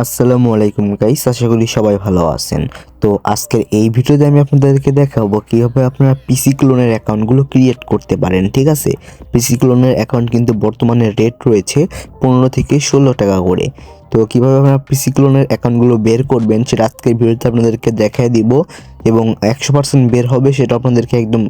আসসালামু আলাইকুম গাইস, আশা করি সবাই ভালো আছেন। তো আজকের এই ভিডিওতে আমি আপনাদেরকে দেখাবো কীভাবে আপনারা পিসি ক্লোনের অ্যাকাউন্টগুলো ক্রিয়েট করতে পারেন। ঠিক আছে, পিসি ক্লোনের অ্যাকাউন্ট কিন্তু বর্তমানে রেট রয়েছে 15 থেকে 16 টাকা করে। তো কীভাবে আপনারা পিসি ক্লোনের অ্যাকাউন্টগুলো বের করবেন সেটা আজকের ভিডিওতে আপনাদেরকে দেখায় দিব, এবং 100% বের হবে সেটা আপনাদেরকে একদম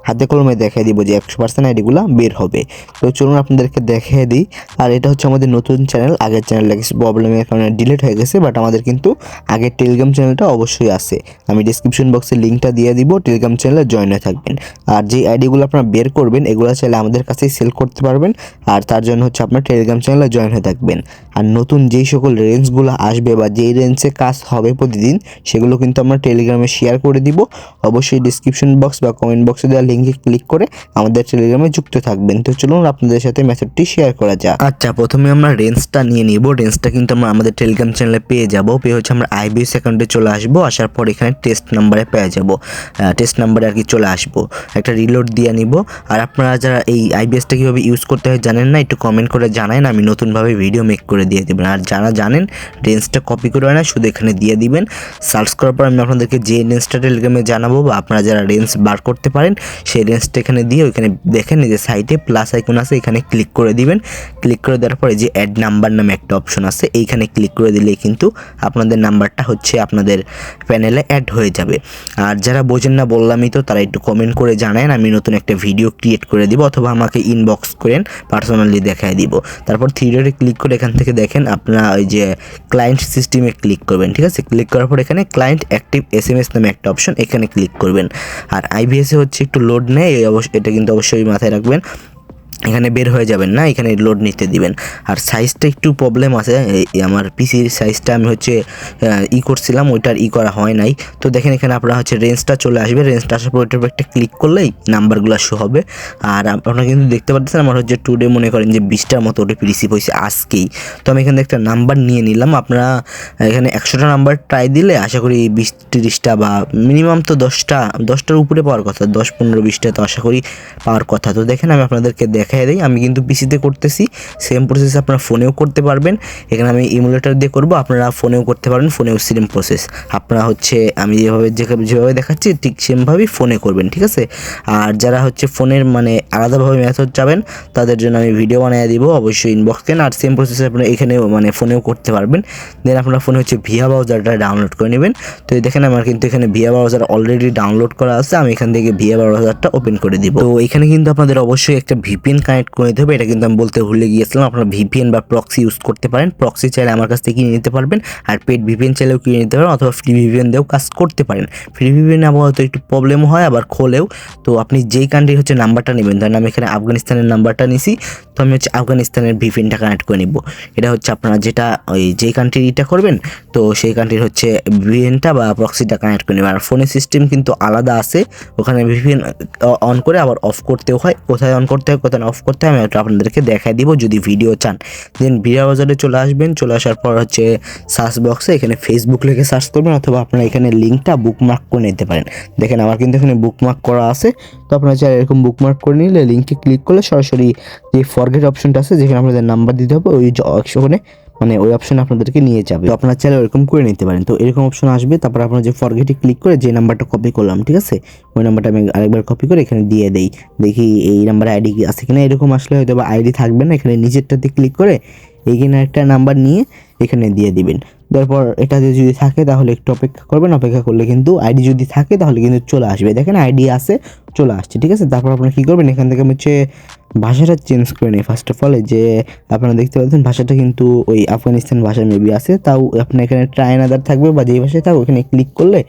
হাতে কলমে দেখায় দিব যে 100% আইডিগুলো বের হবে। তো চলুন আপনাদেরকে দেখিয়ে দিই। আর এটা হচ্ছে আমাদের নতুন চ্যানেল, আগের চ্যানেলটা কিছু প্রবলেমের কারণে ডিলিট হয়ে গেছে, বাট আমাদের কিন্তু আগের টেলিগ্রাম চ্যানেলটা অবশ্যই আছে। আমি ডিসক্রিপশন বক্সে লিঙ্কটা দিয়ে দিব, টেলিগ্রাম চ্যানেলে জয়েন হয়ে থাকবেন। আর যে আইডিগুলো আপনারা বের করবেন এগুলো চাইলে আমাদের কাছেই সেল করতে পারবেন, আর তার জন্য হচ্ছে আপনার টেলিগ্রাম চ্যানেলে জয়েন হয়ে থাকবেন। আর নতুন যেই সকল রেঞ্জগুলো আসবে বা যেই রেঞ্জে কাজ হবে প্রতিদিন, সেগুলো কিন্তু আমরা টেলিগ্রামে শেয়ার করে দিব। অবশ্যই ডিসক্রিপশন বক্স বা কমেন্ট বক্সে দেওয়া লিঙ্কে ক্লিক করে আমাদের টেলিগ্রামে যুক্ত থাকবেন। তো চলুন আপনাদের সাথে মেথডটি শেয়ার করা যাক। আচ্ছা, প্রথমে আমরা রেঞ্জটা নিয়ে নিব। রেঞ্জটা কিন্তু আমরা আমাদের টেলিগ্রাম চ্যানেলে পেয়ে যাব। পেয়ে হচ্ছে আমরা আইবিএস অ্যাকাউন্টে চলে আসবো। আসার পর এখানে টেস্ট নাম্বারে পেয়ে যাব, টেস্ট নাম্বারে আর কি চলে আসবো। একটা রিলোড দিয়ে নিব। আর আপনারা যারা এই আইবিএসটা কীভাবে ইউজ করতে হয় জানেন না, একটু কমেন্ট করে জানান, আমি নতুনভাবে ভিডিও মেক করে দিয়ে দেবেন। আর যারা জানেন রেঞ্জটা কপি করে না, শুধু এখানে দিয়ে দিবেন। সার্চ করার পর আমি আপনাদেরকে যে রেঞ্জটা টেলিগ্রামে জানাবো, বা আপনারা যারা রেঞ্জ বার করতে পারেন সেই রেঞ্জটা এখানে দিয়ে ওইখানে দেখেন যে সাইডে প্লাস আইকন আছে, এখানে ক্লিক করে দিবেন। ক্লিক করে দেওয়ার পরে যে অ্যাড নাম্বার নামে একটা অপশন আছে, এইখানে ক্লিক করে দিলেই কিন্তু আপনাদের নাম্বারটা হচ্ছে আপনাদের প্যানেলে অ্যাড হয়ে যাবে। আর যারা বোঝেন না বললামই তো, তারা একটু কমেন্ট করে জানান, আমি নতুন একটা ভিডিও ক্রিয়েট করে দিব, অথবা আমাকে ইনবক্স করেন, পার্সোনালি দেখায় দিব। তারপর থ্রি ডটে ক্লিক করে এখান থেকে দেখেন আপনারা ওই যে ক্লায়েন্ট সিস্টেমে ক্লিক করবেন। ঠিক আছে, ক্লিক করার পর এখানে ক্লায়েন্ট অ্যাক্টিভ এসএমএস নামে একটা অপশন, এখানে ক্লিক করবেন। আর আইবিএসে হচ্ছে একটু লোড নেয়, এটা কিন্তু অবশ্যই মাথায় রাখবেন। এখানে বের হয়ে যাবেন না, এখানে লোড নিতে দিবেন। আর সাইজটা একটু প্রবলেম আছে, আমার পিসির সাইজটা আমি হচ্ছে করছিলাম, ওইটার করা হয় নাই। তো দেখেন এখানে আপনারা হচ্ছে রেঞ্জটা চলে আসবে। রেঞ্জটা আসার পর ওইটার উপর একটা ক্লিক করলেই নাম্বারগুলো শো হবে। আর আপনারা কিন্তু দেখতে পাচ্ছেন আমার হচ্ছে টুডে মনে করেন যে 20টার মতো ওটা রিসিভ হয়েছে আজকেই। তো আমি এখানে একটা নাম্বার নিয়ে নিলাম। আপনারা এখানে 100টা নাম্বার ট্রাই দিলে আশা করি 20-30টা বা মিনিমাম তো 10টার উপরে পাওয়ার কথা, 10-15-20টা তো আশা করি পাওয়ার কথা। তো দেখেন আমি আপনাদেরকে দেখাই দিই, আমি কিন্তু পিসিতে করতেছি, সেম প্রসেস আপনারা ফোনেও করতে পারবেন। এখানে আমি ইমুলেটর দিয়ে করব, আপনারা ফোনেও করতে পারবেন, ফোনেও সেম প্রসেস। আপনারা হচ্ছে আমি যেভাবে দেখাচ্ছি ঠিক সেমভাবেই ফোনে করবেন। ঠিক আছে, আর যারা হচ্ছে ফোনের আলাদাভাবে মেথড যাবেন তাদের জন্য আমি ভিডিও বানিয়ে দিব, অবশ্যই ইনবক্স দেন। আর সেম প্রসেস আপনারা এখানে ফোনেও করতে পারবেন। দেন আপনারা ফোনে হচ্ছে ভিয়া ব্রাউজারটা ডাউনলোড করে নেবেন। তো দেখেন আমার কিন্তু এখানে ভিয়া ব্রাউজার অলরেডি ডাউনলোড করা আছে, আমি এখান থেকে ভিয়া ব্রাউজারটা ওপেন করে দিব। তো এখানে কিন্তু আপনাদের অবশ্যই একটা ভিপিএন কানেক্ট করে নিতে হবে, এটা কিন্তু আমি বলতে ভুলে গিয়েছিলাম। আপনারা ভিপিএন বা প্রক্সি ইউজ করতে পারেন। প্রক্সি চাইলে আমার কাছ থেকে কিনে নিতে পারবেন, আর পেড ভিপিএন চাইলেও কিনে নিতে পারেন, অথবা ফ্রি ভিপিএন দিয়েও কাজ করতে পারেন। ফ্রি ভিপিএন আবহাওয়া একটু প্রবলেম হয়, আবার খোলেও। তো আপনি যেই কান্ট্রির হচ্ছে নাম্বারটা নেবেন, ধরেন আমি এখানে আফগানিস্তানের নাম্বারটা নিছি, তো আমি হচ্ছে আফগানিস্তানের ভিপিএনটা কানেক্ট করে নিব। এটা হচ্ছে আপনারা যেটা যেই কান্ট্রিটা করবেন, তো সেই কান্ট্রির হচ্ছে ভিপিএনটা বা প্রক্সিটা কানেক্ট করে নেবেন। আর ফোনের সিস্টেম কিন্তু আলাদা আছে, ওখানে ভিপিএন অন করে আবার অফ করতেও হয়, কোথায় অন করতে হয় কোথায় অফ করতে হয় আমি ওটা আপনাদেরকে দেখাই দিব যদি ভিডিও চান। দেন ভিডিও বাজারে চলে আসবেন, চলে আসার পর হচ্ছে সার্চ বক্সে এখানে ফেসবুক লিখে সার্চ করবেন, অথবা আপনারা এখানে লিঙ্কটা বুকমার্ক করে নিতে পারেন। দেখেন আমার কিন্তু এখানে বুকমার্ক করা আছে। তো আপনারা চাইলে এরকম বুকমার্ক করে নিলে লিঙ্কে ক্লিক করলে সরাসরি যে ফরগেট অপশনটা আছে, যেখানে আপনাদের নাম্বার দিতে হবে, ওই অপশনে ওই অপশনে আপনাদেরকে নিয়ে যাবে। তো আপনারা চাইলে এরকম করে নিতে পারেন। তো এরকম অপশন আসবে, তারপর আপনারা যে ফরগেটে ক্লিক করে যে নাম্বারটা কপি করলাম, ঠিক আছে, ওই নাম্বারটা আমি আরেকবার কপি করে এখানে দিয়ে দেই, দেখি এই নাম্বারে আইডি আছে কিনা। এরকম আসলে হয়তো বা আইডি থাকবে না, এখানে নিচেরটাতে ক্লিক করে এইখানে একটা নাম্বার নিয়ে এখানে দিয়ে দিবেন। তারপর এটাতে যদি থাকে তাহলে একটু অপেক্ষা করবেন, অপেক্ষা করলে কিন্তু আইডি যদি থাকে তাহলে কিন্তু চলে আসবে। দেখেন আইডি আছে, চলে আসছে। ঠিক আছে, তারপর আপনারা কী করবেন, এখান থেকে হচ্ছে ভাষাটা চেঞ্জ করে নিই। ফার্স্ট অফ অল যে আপনারা দেখতে পাচ্ছেন ভাষাটা কিন্তু ওই আফগানিস্তান ভাষা মেবি আছে, তাও আপনার এখানে ট্রাই আদার থাকবে বা যেই ভাষায় থাকবে ওখানে ক্লিক করলে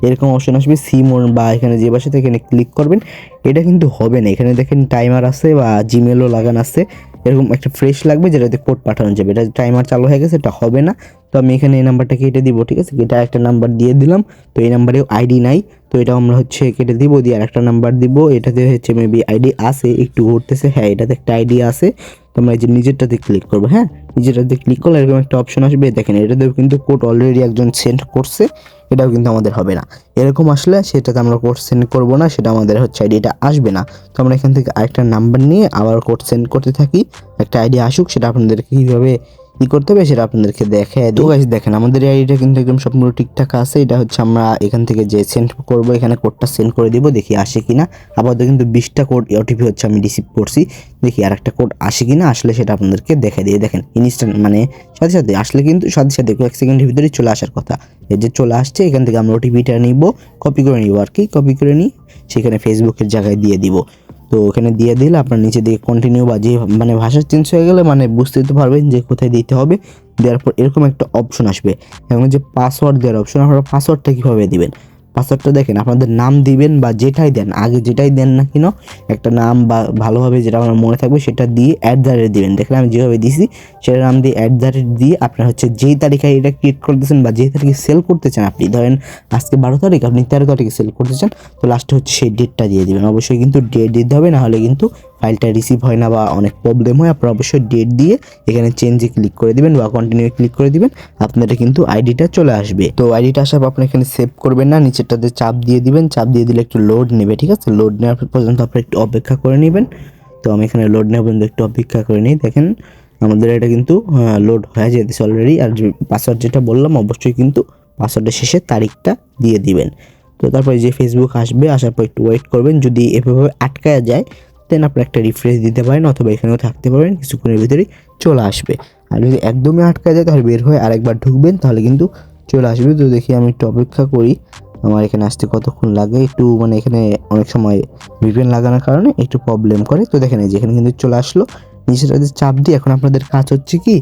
এরকম অপশন আসবে সিমোর, বা এখানে যে ভাষাতে এখানে ক্লিক করবেন। এটা কিন্তু হবে না, এখানে দেখেন টাইমার আছে বা জিমেলও লাগানো আছে, এরকম একটা ফ্রেশ লাগবে যেটাতে কোড পাঠানো যাবে। এটা টাইমার চালু হয়ে গেছে, এটা হবে না। তো আমি এখানে এই নাম্বারটা কেটে দিব। ঠিক আছে, এটা একটা নাম্বার দিয়ে দিলাম। তো এই নাম্বারেও আইডি নাই, তো এটা আমরা হচ্ছে কেটে দিব, দিয়ে আর একটা নাম্বার দিব। এটাতে হচ্ছে মেবি আইডি আছে, একটু ঘুরতেছে, হ্যাঁ এটাতে একটা আইডি আছে। তো আমরা এই যে নিজেরটাতে ক্লিক করবো, হ্যাঁ নিজেরটাতে ক্লিক করলে এরকম একটা অপশন আসবে। দেখেন এটাতেও কিন্তু কোড অলরেডি একজন সেন্ড করছে, এটাও কিন্তু আমাদের হবে না। এরকম আসলে সেটাতে আমরা কোড সেন্ড করবো না, সেটা আমাদের হচ্ছে আইডিটা আসবে না। তো আমরা এখান থেকে আরেকটা নাম্বার নিয়ে আবার কোড সেন্ড করতে থাকি, একটা আইডি আসুক। সেটা আপনাদেরকে কীভাবে কি করতে হবে সেটা আপনাদেরকে দেখে। তো গাইস দেখেন আমাদের এই আইডিটা কিন্তু একদম সম্পূর্ণ ঠিকঠাক আছে। এটা হচ্ছে আমরা এখান থেকে যে সেন্ড করব, এখানে কোডটা সেন্ড করে দিব, দেখি আসে কিনা। আপাতত কিন্তু 20টা কোড ওটিপি হচ্ছে আমি রিসিভ করছি, দেখি আর একটা কোড আসে কিনা। আসলে সেটা আপনাদেরকে দেখে দিয়ে দেখেন ইনস্ট্যান্ট মানে সাথে সাথে আসলে কিন্তু সাথে সাথে কয়েক সেকেন্ডের ভিতরেই চলে আসার কথা। এই যে চলে আসছে, এখান থেকে আমরা ওটিপিটা নিব, কপি করে নিব আর কি, কপি করে নিই সেখানে ফেসবুকের জায়গায় দিয়ে দিব। তো ওখানে দিয়ে দিলে আপনার নিচে দিকে কন্টিনিউ বা যে মানে ভাষা চেঞ্জ হয়ে গেলে মানে বুঝতে তো পারবেন যে কোথায় দিতে হবে। দেওয়ার পর এরকম একটা অপশন আসবে, এবং যে পাসওয়ার্ড দেওয়ার অপশন, আপনারা পাসওয়ার্ডটা কীভাবে দিবেন। পাসওয়ার্ডটা দেখেন আপনাদের নাম দিবেন বা যেটাই দেন, আগে যেটাই দেন না কেন একটা নাম বা ভালোভাবে যেটা আমার মনে থাকবে সেটা দিয়ে @ দিবেন। দেখেন আমি যেভাবে দিছি সেটার নাম দিয়ে @ দিয়ে আপনার হচ্ছে যেই তারিখে এটা ক্রিয়েট করতেছেন বা যেই তারিখে সেল করতে চান, আপনি ধরেন আজকে 12 তারিখ, আপনি 13 তারিখে সেল করতে চান, তো লাস্টে হচ্ছে সেই ডেটটা দিয়ে দিবেন। অবশ্যই কিন্তু ডেট দিতে হবে, না হলে কিন্তু ফাইলটা রিসিভ হয় না বা অনেক প্রবলেম হয়। আপনারা অবশ্যই ডেট দিয়ে এখানে চেঞ্জে ক্লিক করে দিবেন বা কন্টিনিউ ক্লিক করে দিবেন, আপনাদের কিন্তু আইডিটা চলে আসবে। তো আইডিটা আসার পর আপনি এখানে সেভ করবেন না, নিচেরটাতে চাপ দিয়ে দিবেন, চাপ দিয়ে দিলে একটু লোড নেবে, ঠিক আছে। লোড নেওয়ার পর্যন্ত আপনি একটু অপেক্ষা করে নেবেন। তো আমি এখানে লোড নেওয়ার পর্যন্ত একটু অপেক্ষা করে নিই। দেখেন আমাদের এটা কিন্তু লোড হয়ে যেতেছে অলরেডি। আর যে পাসওয়ার্ড যেটা বললাম অবশ্যই কিন্তু পাসওয়ার্ডের শেষে তারিখটা দিয়ে দিবেন। তো তারপরে যে ফেসবুক আসবে, আসার পর একটু ওয়েট করবেন। যদি এভাবে আটকায়া যায় দেন আপনি একটা রিফ্রেশ দিতে পারেন, অথবা এখানেও থাকতে পারেন, কিছুক্ষণের ভিতরেই চলে আসবে। আর যদি একদমই আটকা যায় তাহলে বের হয়ে আরেকবার ঢুকবেন, তাহলে কিন্তু চলে আসবে। তো দেখি আমি একটু অপেক্ষা করি আমার এখানে আসতে কতক্ষণ লাগে। একটু মানে এখানে অনেক সময় VPN লাগানোর কারণে একটু প্রবলেম করে। তো দেখেন এই যে এখানে কিন্তু চলে আসলো, নিচেটাতে চাপ দিয়ে এখন আপনাদের কাজ হচ্ছে কি,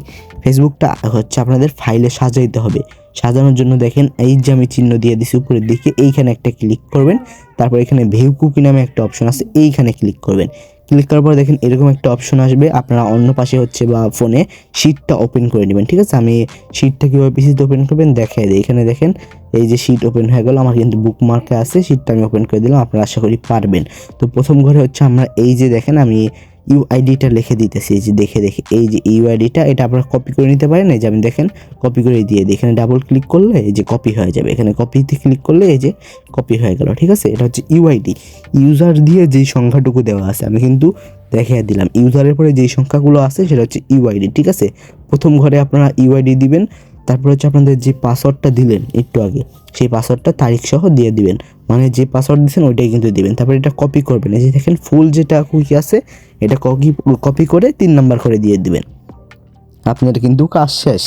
ফেসবুকটা হচ্ছে আপনাদের ফাইলে সাজাইতে হবে। সাজানোর জন্য দেখেন এই যে আমি চিহ্ন দিয়ে দিছি উপরের দিকে, এইখানে একটা ক্লিক করবেন। তারপর এখানে ভিউ কুকি নামে একটা অপশন আছে, এইখানে ক্লিক করবেন। ক্লিক করার পর দেখেন এরকম একটা অপশন আসবে, আপনারা অন্য পাশে হচ্ছে বা ফোনে শিটটা ওপেন করে নেবেন, ঠিক আছে। আমি শিটটা কীভাবে পিসিতে ওপেন করবেন দেখাই দিই। এখানে দেখেন এই যে শিট ওপেন হয়ে গেল, আমার কিন্তু বুকমার্কে আছে, শিটটা আমি ওপেন করে দিলাম, আপনারা আশা করি পারবেন। তো প্রথম ঘরে হচ্ছে আমরা এই যে দেখেন আমি ইউআইডিটা লিখে দিতেছি, এই যে দেখে এই যে ইউআইডিটা, এটা আপনারা কপি করে নিতে পারেন। এই যে আমি দেখেন কপি করে দিয়ে দিই, এখানে ডাবল ক্লিক করলে এই যে কপি হয়ে যাবে, এখানে কপিতে ক্লিক করলে এই যে কপি হয়ে গেল, ঠিক আছে। এটা হচ্ছে ইউআইডি, ইউজার দিয়ে যেই সংখ্যাটুকু দেওয়া আছে আমি কিন্তু দেখিয়ে দিলাম। ইউজারের পরে যেই সংখ্যাগুলো আছে সেটা হচ্ছে ইউআইডি, ঠিক আছে। প্রথম ঘরে আপনারা ইউআইডি দিবেন, তারপর হচ্ছে আপনাদের যে পাসওয়ার্ডটা দিলেন একটু আগে সেই পাসওয়ার্ডটা তারিখ সহ দিয়ে দিবেন, মানে যে পাসওয়ার্ড দিচ্ছেন ওইটাই কিন্তু দিবেন। তারপর এটা কপি করবেন, এই যে দেখেন ফুল যেটা কুকি আছে এটা কপি করে 3 নাম্বার করে দিয়ে দিবেন, আপনার কিন্তু কাজ শেষ।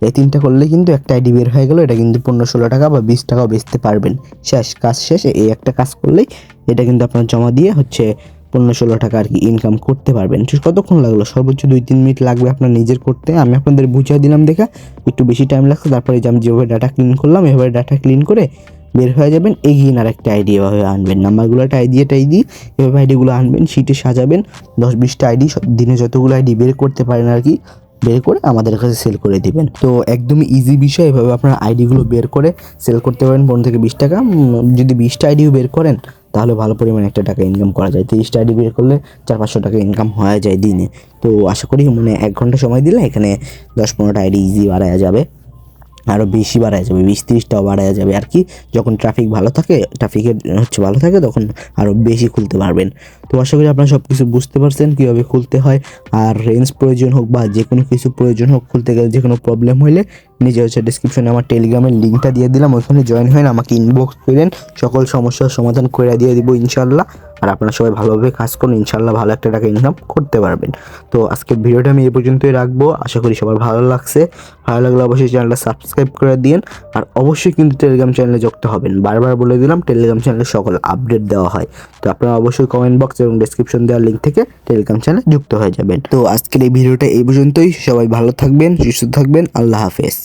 এই 3টা করলে কিন্তু একটা আইডি বের হয়ে গেল। এটা কিন্তু 15-16 টাকা বা 20 টাকাও বেচতে পারবেন, শেষ কাজ শেষ। এই একটা কাজ করলেই এটা কিন্তু আপনার জমা দিয়ে হচ্ছে 15-16 টাকা আর কি ইনকাম করতে পারবেন। কতক্ষণ লাগলো, সর্বোচ্চ 2-3 মিনিট লাগবে আপনার নিজের করতে। আমি আপনাদের বুঝিয়ে দিলাম দেখা একটু বেশি টাইম লাগছে। তারপরে যে আমি যেভাবে ডাটা ক্লিন করলাম এভাবে ডাটা ক্লিন করে বের হয়ে যাবেন। এগিয়ে আর একটা আইডি এভাবে আনবেন, নাম্বারগুলো টাই দিয়ে এভাবে আইডিগুলো আনবেন, শিটে সাজাবেন। 10-20টা আইডি দিনে যতগুলো আইডি বের করতে পারেন আর কি, বের করে আমাদের কাছে সেল করে দিবেন। তো একদমই ইজি বিষয়, এভাবে আপনারা আইডিগুলো বের করে সেল করতে পারেন 15-20 টাকা। যদি 20টা আইডিও বের করেন তাহলে ভালো পরিমাণে একটা টাকা ইনকাম করা যায়। 30টা আইডি বের করলে 400-500 টাকা ইনকাম হয়ে যায় দিনে। তো আশা করি মানে 1 ঘন্টা সময় দিলে এখানে 10-15টা আইডি ইজি বাড়ায়া যাবে, আরও বেশি বাড়ায় যাবে, 20-30টাও বাড়ায় যাবে আর কি। যখন ট্রাফিক ভালো থাকে, ভালো থাকে তখন আরও বেশি খুলতে পারবেন। তো আশা করি আপনারা সব কিছু বুঝতে পারছেন কীভাবে খুলতে হয়। আর রেঞ্জ প্রয়োজন হোক বা যে কোনো কিছু প্রয়োজন হোক, খুলতে গেলে যে কোনো প্রবলেম হলে নিজে হচ্ছে ডিসক্রিপশনে আমার টেলিগ্রামের লিঙ্কটা দিয়ে দিলাম, ওইখানে জয়েন হয়ে আমাকে ইনবক্স করেন, সকল সমস্যার সমাধান করে দিয়ে দিব ইনশাল্লাহ। আর আপনারা সবাই ভালোভাবে কাজ করুন, ইনশাল্লাহ ভালো একটা টাকা ইনকাম করতে পারবেন। তো আজকের ভিডিওটা আমি এই পর্যন্তই রাখবো, আশা করি সবার ভালো লাগছে। ভালো লাগলে অবশ্যই চ্যানেলটা সাবস্ক্রাইব করে দিন। আর অবশ্যই কিন্তু টেলিগ্রাম চ্যানেলে যুক্ত হবেন, বারবার বলে দিলাম টেলিগ্রাম চ্যানেলে সকল আপডেট দেওয়া হয়। তো আপনারা অবশ্যই কমেন্ট বক্স এবং ডেসক্রিপশন দেওয়ার লিঙ্ক থেকে টেলিগ্রাম চ্যানেলে যুক্ত হয়ে যাবেন। তো আজকের এই ভিডিওটা এই পর্যন্তই, সবাই ভালো থাকবেন, সুস্থ থাকবেন, আল্লাহ হাফেজ।